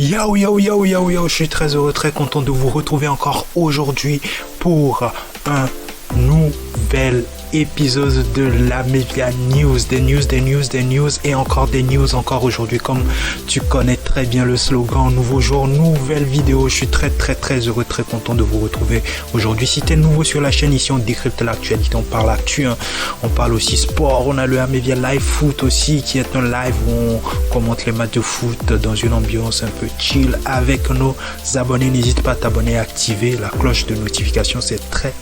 Yo yo yo yo yo, je suis très heureux, très content de vous retrouver encore aujourd'hui pour un nouvel épisode de la Média News, des news et encore des news encore aujourd'hui, comme tu connais très bien le slogan, nouveau jour, nouvelle vidéo. Je suis très heureux, très content de vous retrouver aujourd'hui. Si tu es nouveau sur la chaîne, ici on décrypte l'actualité, on parle actu, hein. On parle aussi sport, on a le Média Live Foot aussi qui est un live où on commente les matchs de foot dans une ambiance un peu chill avec nos abonnés. N'hésite pas à t'abonner, à activer la cloche de notification, c'est très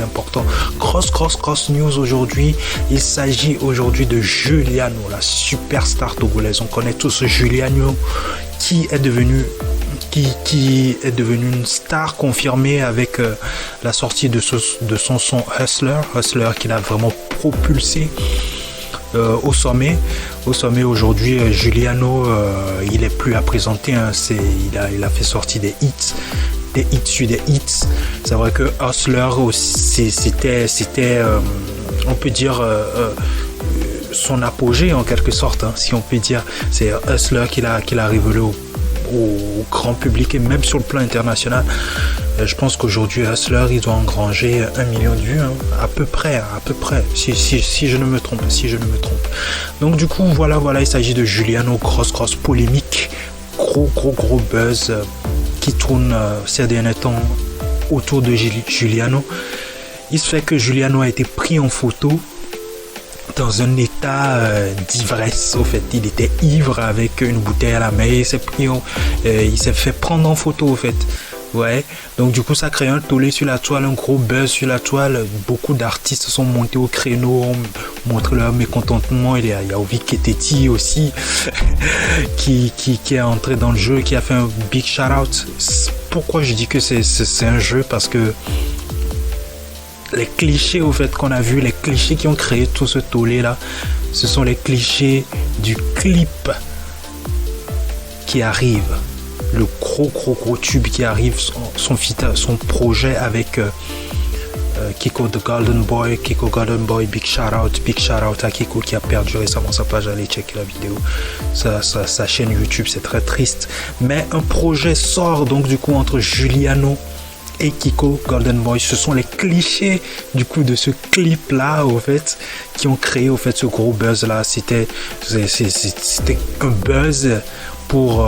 important. Grosse news aujourd'hui. Il s'agit aujourd'hui de Juliano, la superstar togolaise. On connaît tous Juliano qui est devenu une star confirmée avec la sortie de son son Hustler qui l'a vraiment propulsé au sommet aujourd'hui. Juliano, il est plus à présenter, hein. Il a fait sortir des hits sur des hits. C'est vrai que Hustler c'était on peut dire son apogée en quelque sorte, hein, si on peut dire. C'est Hustler qu'il a révélé au grand public et même sur le plan international. Je pense qu'aujourd'hui Hustler il doit engranger 1 million de vues, hein, à peu près si je ne me trompe. Donc du coup voilà, il s'agit de Juliano. Grosse polémique, gros buzz qui tourne ces derniers temps autour de Juliano. Il se fait que Juliano a été pris en photo dans un état d'ivresse. Au fait, il était ivre avec une bouteille à la main. Il s'est fait prendre en photo, au fait. Ouais, donc du coup ça crée un tollé sur la toile, un gros buzz sur la toile. Beaucoup d'artistes sont montés au créneau, ont montré leur mécontentement. Il y a Ovi Keteti aussi qui est entré dans le jeu, qui a fait un big shout out. Pourquoi je dis que c'est un jeu? Parce que les clichés au fait qu'on a vu, les clichés qui ont créé tout ce tollé là, ce sont les clichés du clip qui arrive. Le gros tube qui arrive, son projet avec Kiko the Golden Boy, big shout out à Kiko qui a perdu récemment sa page. Allez checker la vidéo, sa chaîne YouTube, c'est très triste. Mais un projet sort donc du coup entre Juliano et Kiko Golden Boy. Ce sont les clichés du coup de ce clip là au fait qui ont créé au fait ce gros buzz là. C'était un buzz pour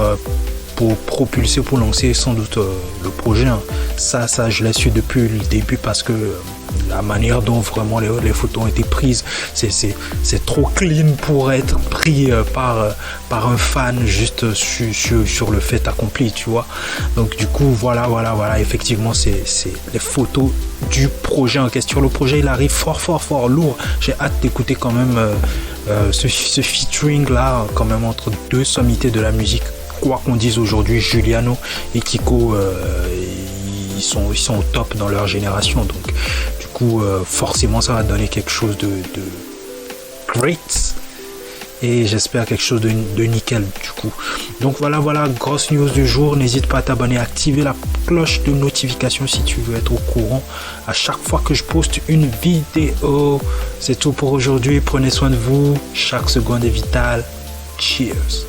propulser, pour lancer sans doute le projet, hein. Ça je l'ai su depuis le début parce que la manière dont vraiment les photos ont été prises, c'est trop clean pour être pris par un fan juste sur le fait accompli, tu vois. Donc du coup voilà, effectivement c'est les photos du projet en question. Le projet il arrive fort lourd. J'ai hâte d'écouter quand même ce featuring là, quand même, entre deux sommités de la musique. Quoi qu'on dise aujourd'hui, Juliano et Kiko, ils sont au top dans leur génération. Donc, du coup, forcément, ça va donner quelque chose de great. Et j'espère quelque chose de nickel, du coup. Donc, voilà, grosse news du jour. N'hésite pas à t'abonner, à activer la cloche de notification si tu veux être au courant à chaque fois que je poste une vidéo. C'est tout pour aujourd'hui. Prenez soin de vous. Chaque seconde est vitale. Cheers.